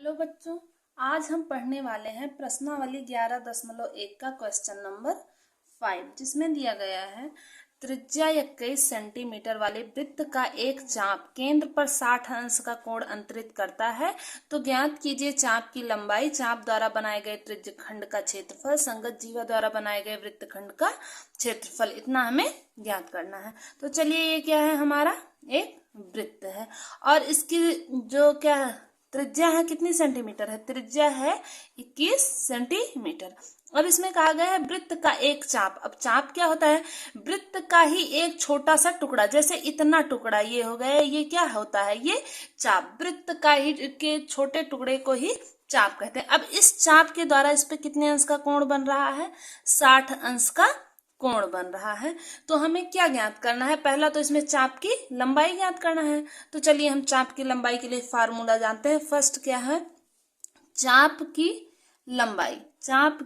Hello बच्चों, आज हम पढ़ने वाले हैं प्रश्नावली 11.1 का क्वेश्चन नंबर 5, जिसमें दिया गया है त्रिज्या 21 सेंटीमीटर वाले वृत्त का एक चाप केंद्र पर 60 अंश का कोण अंतरित करता है। तो ज्ञात कीजिए चाप की लंबाई, चाप द्वारा बनाए गए त्रिज्यखंड का क्षेत्रफल, संगत जीवा द्वारा बनाए गए वृत्तखंड का क्षेत्रफल। इतना हमें ज्ञात करना है। तो चलिए, ये क्या है, हमारा एक वृत्त है और इसकी जो क्या है त्रिज्या है, कितनी सेंटीमीटर है, त्रिज्या है 21 सेंटीमीटर। अब इसमें कहा गया है वृत्त का एक चाप। अब चाप क्या होता है, वृत्त का ही एक छोटा सा टुकड़ा, जैसे इतना टुकड़ा ये हो गया, ये क्या होता है, ये चाप। वृत्त का ही के छोटे टुकड़े को ही चाप कहते हैं। अब इस चाप के द्वारा इस पे कितने अंश का कोण बन रहा है, 60 अंश का कोण बन रहा है। तो हमें क्या ज्ञात करना है, पहला तो इसमें चाप की लंबाई ज्ञात करना है। तो चलिए हम चाप की लंबाई के लिए फार्मूला जानते हैं। फर्स्ट क्या है, चाप की लंबाई। चाप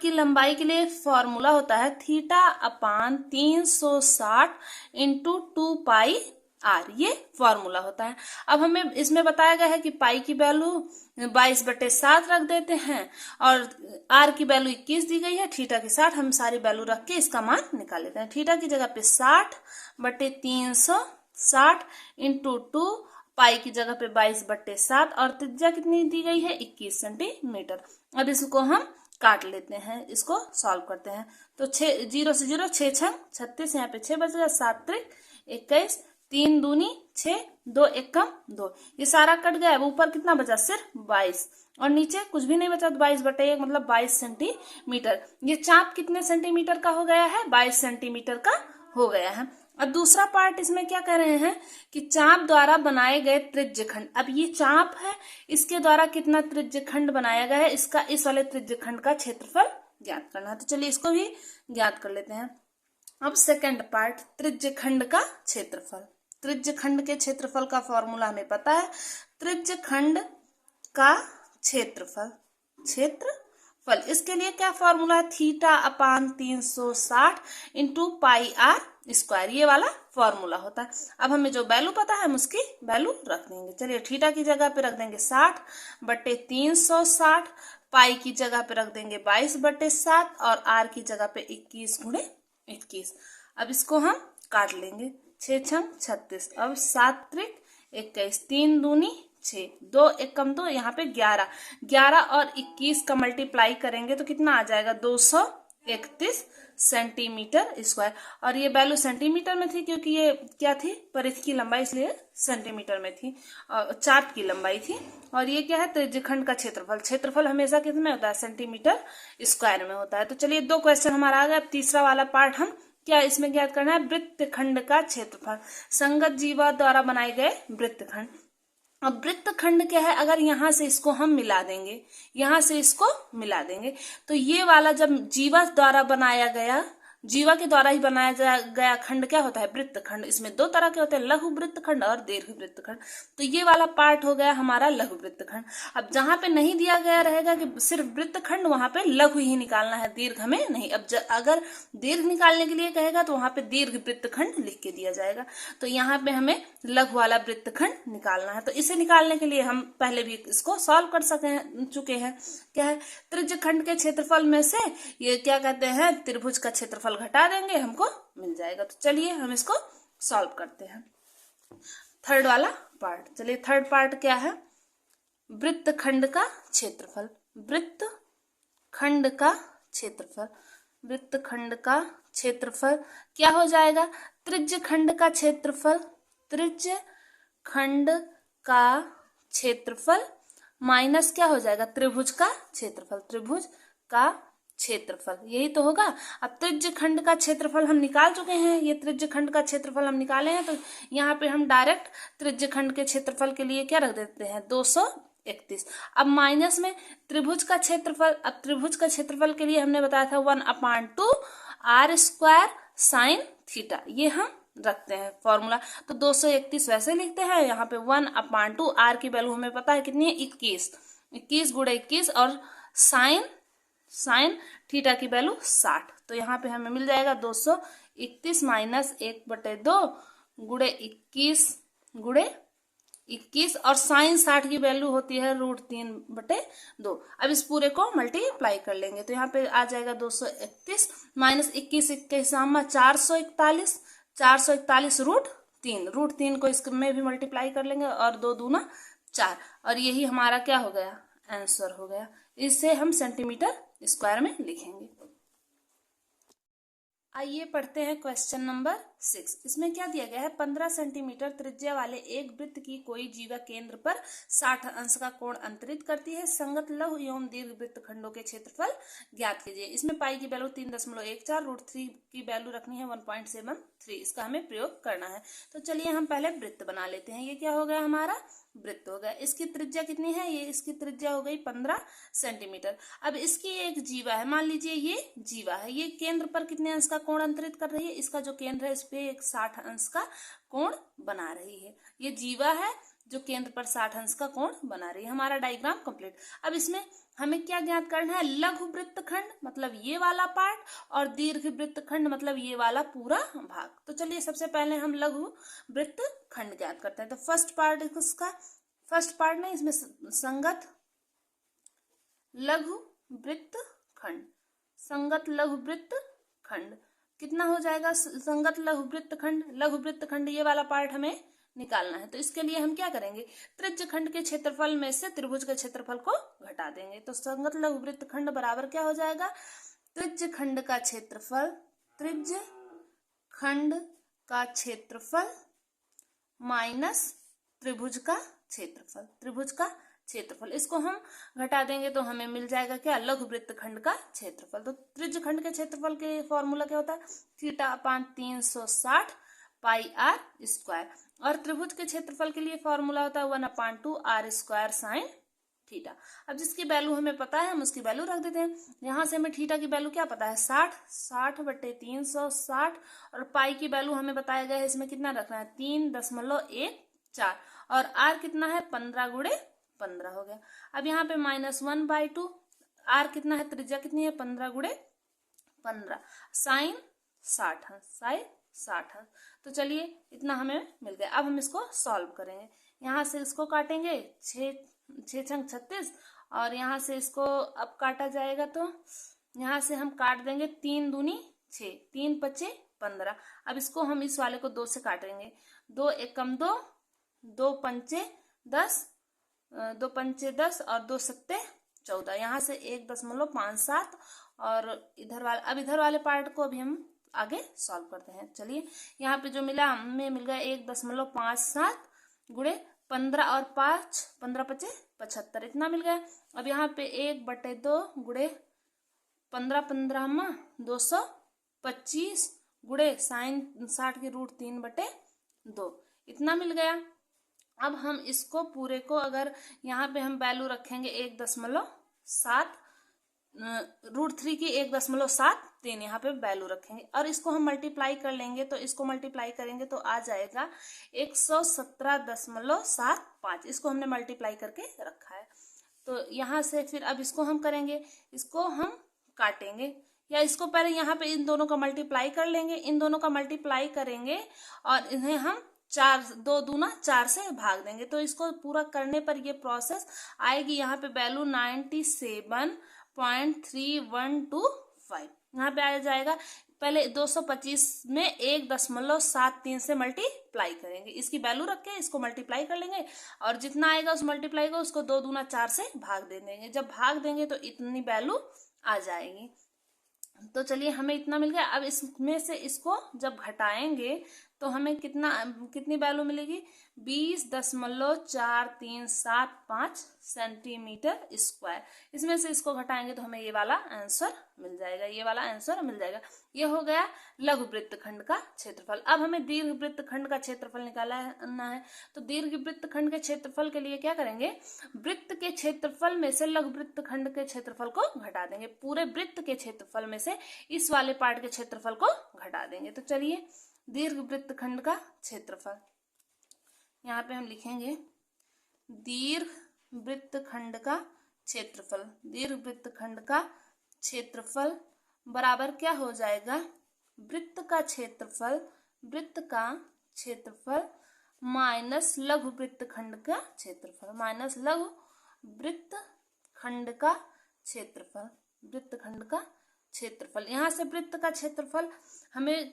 की लंबाई के लिए फॉर्मूला होता है theta upon 360 into 2 pi R, ये फॉर्मूला होता है। अब हमें इसमें बताया गया है कि पाई की वैल्यू 22/7 रख देते हैं और आर की वैल्यू 21 दी गई है, थीटा की 60। हम सारी वैल्यू रख के इसका मान निकाल लेते हैं। थीटा की जगह पे 60/360 इंटू 2, पाई की जगह पे 22/7 और त्रिज्या कितनी दी गई है, 21 सेंटीमीटर। अब इसको हम काट लेते हैं, इसको सॉल्व करते हैं। तो 0 से 0, 6 छंग 36, यहाँ पे 6 बच गया, 7 त्रिक 21, 3 दूनी 6, 2 एकम 2, ये सारा कट गया। अब ऊपर कितना बचा, सिर्फ 22 और नीचे कुछ भी नहीं बचा, तो 22/1 मतलब 22 सेंटीमीटर। ये चाप कितने सेंटीमीटर का हो गया है, 22 सेंटीमीटर का हो गया है। अब दूसरा पार्ट इसमें क्या कर रहे हैं कि चाप द्वारा बनाए गए त्रिज्यखंड। अब ये चाप है, इसके द्वारा कितना त्रिज्यखंड बनाया गया है, इसका इस वाले त्रिज्यखंड का क्षेत्रफल ज्ञात करना है। तो चलिए इसको भी ज्ञात कर लेते हैं। अब सेकंड पार्ट, त्रिज्यखंड का क्षेत्रफल। त्रिज्यखंड के क्षेत्रफल का फॉर्मूला हमें पता है, त्रिज्यखंड का क्षेत्रफल। इसके लिए क्या फॉर्मूला है, theta upon 360 into pi R square, ये वाला फॉर्मूला होता है। अब हमें जो वैल्यू पता है हम उसकी वैल्यू रख देंगे। चलिए, थीटा की जगह पे रख देंगे 60/360, पाई की जगह पे रख देंगे 22/7 और आर की जगह पे 21/21। अब इसको हम काट लेंगे, 6 छंग 36, अब 7 त्रिक 21, 3 दूनी 6, 2 एकम 2, यहाँ पे 11 और 21 का मल्टीप्लाई करेंगे तो कितना आ जाएगा, 231 सेंटीमीटर स्क्वायर। और ये वैल्यू सेंटीमीटर में थी क्योंकि ये क्या थी, परिधि की लंबाई, इसलिए सेंटीमीटर में थी और चाप की लंबाई थी। और ये क्या है, त्रिज्यखंड का क्षेत्रफल हमेशा कितने होता है, सेंटीमीटर स्क्वायर में होता है। तो चलिए 2 क्वेश्चन हमारा आ गया। अब तीसरा वाला पार्ट हम क्या इसमें ज्ञात करना है, वृत्तखंड का क्षेत्रफल, संगत जीवा द्वारा बनाए गए वृत्तखंड। अब वृत्तखंड क्या है, अगर यहां से इसको हम मिला देंगे, यहां से इसको मिला देंगे, तो ये वाला जब जीवा द्वारा बनाया गया, जीवा के द्वारा ही बनाया गया खंड क्या होता है, वृत्तखंड। इसमें 2 तरह के होते हैं, लघु वृत्तखंड और दीर्घ वृत्तखंड। तो ये वाला पार्ट हो गया हमारा लघु वृत्तखंड। अब जहां पे नहीं दिया गया रहेगा कि सिर्फ वृत्तखंड, वहां पे लघु ही निकालना है, दीर्घ हमें नहीं। अब अगर दीर्घ निकालने के लिए कहेगा तो वहां पे दीर्घ वृत्तखंड लिख के दिया जाएगा। तो यहाँ पे हमें लघु वाला वृत्तखंड निकालना है। तो इसे निकालने के लिए हम पहले भी इसको सॉल्व कर चुके हैं। क्या है, त्रिज्यखंड के क्षेत्रफल में से ये क्या कहते हैं, त्रिभुज का क्षेत्रफल घटा देंगे, हमको मिल जाएगा। तो चलिए हम इसको सॉल्व करते हैं। थर्ड वाला पार्ट, चलिए थर्ड पार्ट क्या है, वृत्तखंड का क्षेत्रफल। वृत्तखंड का क्षेत्रफल क्या हो जाएगा, त्रिज्यखंड का क्षेत्रफल माइनस क्या हो जाएगा, त्रिभुज का क्षेत्रफल, यही तो होगा। अब त्रिज्यखंड का क्षेत्रफल हम निकाल चुके हैं, ये त्रिज्यखंड का क्षेत्रफल हम निकाले हैं। तो यहाँ पे हम डायरेक्ट त्रिज्यखंड के क्षेत्रफल के लिए क्या रख देते हैं, 231। अब माइनस में त्रिभुज का क्षेत्रफल। अब त्रिभुज का क्षेत्रफल के लिए हमने बताया था 1/2 आर स्क्वायर साइन थीटा, ये हम रखते हैं फॉर्मूला। तो 231 वैसे लिखते हैं, यहाँ पे 1/2 आर की वैल्यू हमें पता है कितनी है, 21 × 21 और साइन थीटा की वैल्यू 60। तो यहाँ पे हमें मिल जाएगा 231 - 1/2 × 21 × 21 और साइन 60 की वैल्यू होती है √3/2। अब इस पूरे को मल्टीप्लाई कर लेंगे तो यहाँ पे आ जाएगा 231 माइनस 21 21 441, 441 √3 को इसमें भी मल्टीप्लाई कर लेंगे और 2 दूना 4 और यही हमारा क्या हो गया, आंसर हो गया। इसे हम सेंटीमीटर स्क्वायर में लिखेंगे। आइए पढ़ते हैं क्वेश्चन नंबर 6। इसमें क्या दिया गया है, 15 सेंटीमीटर त्रिज्या वाले एक वृत्त की कोई जीवा केंद्र पर 60 अंश का कोण अंतरित करती है। संगत लघु एवं दीर्घ वृत्त खंडों के क्षेत्रफल ज्ञात कीजिए। इसमें पाई की वैल्यू 3.14, √3 की वैल्यू रखनी है 1.73। इसका हमें प्रयोग करना है। तो चलिए हम पहले वृत्त बना लेते हैं। ये क्या हो गया, हमारा वृत्त हो गया। इसकी त्रिज्या कितनी है, ये इसकी त्रिज्या हो गई 15 सेंटीमीटर। अब इसकी एक जीवा है, मान लीजिए ये जीवा है, ये केंद्र पर कितने अंश का कोण अंतरित कर रही है, इसका जो केंद्र है इस पे एक 60 अंश का कोण बना रही है। ये जीवा है जो केंद्र पर 60 अंश का कोण बना रही है। हमारा डायग्राम कंप्लीट। अब इसमें हमें क्या ज्ञात करना है, लघु वृत्तखंड मतलब ये वाला पार्ट और दीर्घ वृत्तखंड मतलब ये वाला पूरा भाग। तो चलिए सबसे पहले हम लघु वृत्तखंड ज्ञात करते हैं। तो फर्स्ट पार्ट इसका, फर्स्ट पार्ट नहीं, इसमें संगत लघु वृत्तखंड, संगत लघु वृत्तखंड कितना हो जाएगा, संगत लघु वृत्तखंड, लघु वृत्तखंड ये वाला पार्ट हमें निकालना है। तो इसके लिए हम क्या करेंगे, त्रिज्य खंड के क्षेत्रफल में से त्रिभुज के क्षेत्रफल को घटा देंगे। तो संगत लघु वृत्तखंड बराबर क्या हो जाएगा, त्रिज्य खंड का क्षेत्रफल, त्रिज्य खंड का क्षेत्रफल माइनस त्रिभुज का क्षेत्रफल, त्रिभुज का क्षेत्रफल। इसको हम घटा देंगे तो हमें मिल जाएगा क्या, लघु वृत्तखंड का क्षेत्रफल। तो त्रिज्य खंड के क्षेत्रफल के फॉर्मूला क्या होता है, θ/360 πr²। और त्रिभुज के क्षेत्रफल के लिए फॉर्मूला होता है 1/2 r² sin थीटा। अब जिसकी वैल्यू हमें पता है हम उसकी वैल्यू रख देते हैं। यहाँ से हमें थीटा की वैल्यू क्या पता है, 60/360 और पाई की वैल्यू हमें बताया गया है इसमें कितना रखना है, 3.14 और आर कितना है 15 × 15 हो गया। अब यहाँ पे -1/2, आर कितना है, त्रिज्या कितनी है 15 × 15 साइन 60, साइन 60। तो चलिए इतना हमें मिल गया। अब हम इसको सॉल्व करेंगे। यहाँ से इसको काटेंगे 6 6 36 और यहाँ से इसको अब काटा जाएगा तो यहाँ से हम काट देंगे 3 दूनी 6, 3 5 15। अब इसको हम इस वाले को 2 से काटेंगे, 2 एकम 2, 2 पंचे 10, 2 पंचे 10 और 2 सत्ते 14। यहाँ से 1.57 और इधर वाले, अब इधर वाले पार्ट को अभी हम आगे सॉल्व करते हैं। चलिए यहाँ पे जो मिला हमें मिल गया 1.57 × 15 और 5, 15 5 75 इतना मिल गया। अब यहाँ पे 1/2 × 15 15 225 × साइन 60 की √3/2 इतना मिल गया। अब हम इसको पूरे को अगर यहाँ पे हम वैल्यू रखेंगे 1.7, √3 की 1.73 यहाँ पे वैल्यू रखेंगे और इसको हम मल्टीप्लाई कर लेंगे। तो इसको मल्टीप्लाई करेंगे तो आ जाएगा 117.75। इसको हमने मल्टीप्लाई करके रखा है। तो यहाँ से फिर अब इसको हम करेंगे, इसको हम काटेंगे या इसको पहले यहाँ पे इन दोनों का मल्टीप्लाई कर लेंगे, इन दोनों का मल्टीप्लाई करेंगे और इन्हें हम 2 दूना 4 से भाग देंगे। तो इसको पूरा करने पर ये प्रोसेस आएगी। यहाँ पे वैल्यू 97.3125 यहाँ पे आ जाएगा। पहले 225 में 1.73 से मल्टीप्लाई करेंगे, इसकी वैल्यू रख के इसको मल्टीप्लाई कर लेंगे और जितना आएगा उस मल्टीप्लाई को उसको 2 दूना 4 से भाग दे देंगे। जब भाग देंगे तो इतनी वैल्यू आ जाएगी। तो चलिए हमें इतना मिल गया। अब इसमें से इसको जब घटाएंगे तो हमें कितनी वैल्यू मिलेगी, 20.4375 सेंटीमीटर स्क्वायर। इसमें से इसको घटाएंगे तो हमें ये वाला आंसर मिल जाएगा, ये वाला आंसर मिल जाएगा। ये हो गया लघु वृत्तखंड का क्षेत्रफल। अब हमें दीर्घ वृत्तखंड का क्षेत्रफल निकालना है। तो दीर्घ वृत्तखंड के क्षेत्रफल के लिए क्या करेंगे, वृत्त के क्षेत्रफल में से लघु वृत्तखंड के क्षेत्रफल को घटा देंगे। पूरे वृत्त के क्षेत्रफल में से इस वाले पार्ट के क्षेत्रफल को घटा देंगे। तो चलिए दीर्घ वृत्तखंड का क्षेत्रफल यहाँ पे हम लिखेंगे, दीर्घ वृत्तखंड का क्षेत्रफल, दीर्घ वृत्तखंड का क्षेत्रफल बराबर क्या हो जाएगा, वृत्त का क्षेत्रफल, वृत्त का क्षेत्रफल माइनस लघु वृत्तखंड का क्षेत्रफल, माइनस लघु वृत्तखंड का क्षेत्रफल, वृत्तखंड का क्षेत्रफल। यहाँ से वृत्त का क्षेत्रफल हमें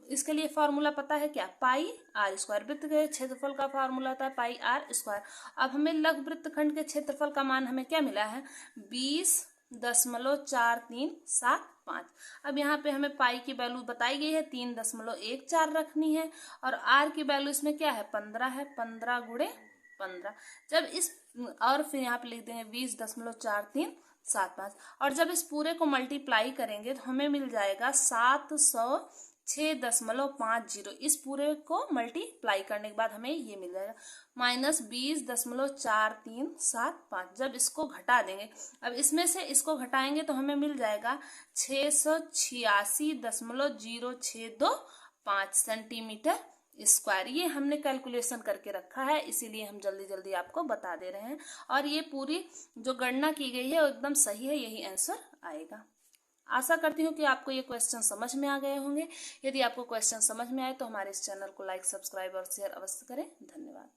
इसके लिए फॉर्मूला पता है क्या, पाई आर स्क्वायर। वृत्त के क्षेत्रफल का फॉर्मूला होता है पाई आर स्क्वायर। अब हमें लघु वृत्तखंड के क्षेत्रफल का मान हमें क्या मिला है, 20.4375। अब यहाँ पे हमें पाई की वैल्यू बताई गई है 3.14 रखनी है, और आर की वैल्यू इसमें क्या है 15 है, 15 गुणे 15। जब इस और फिर यहाँ पे लिख देंगे 20.4375, और जब इस पूरे को मल्टीप्लाई करेंगे तो हमें मिल जाएगा 706.50। इस पूरे को मल्टीप्लाई करने के बाद हमें ये मिल जाएगा -20.4375। जब इसको घटा देंगे, अब इसमें से इसको घटाएंगे तो हमें मिल जाएगा 686.0625 सेंटीमीटर स्क्वायर। ये हमने कैलकुलेशन करके रखा है, इसीलिए हम जल्दी जल्दी आपको बता दे रहे हैं। और ये पूरी जो गणना की गई है वो एकदम सही है, यही आंसर आएगा। आशा करती हूँ कि आपको ये क्वेश्चन समझ में आ गए होंगे। यदि आपको क्वेश्चन समझ में आए तो हमारे इस चैनल को लाइक, सब्सक्राइब और शेयर अवश्य करें। धन्यवाद।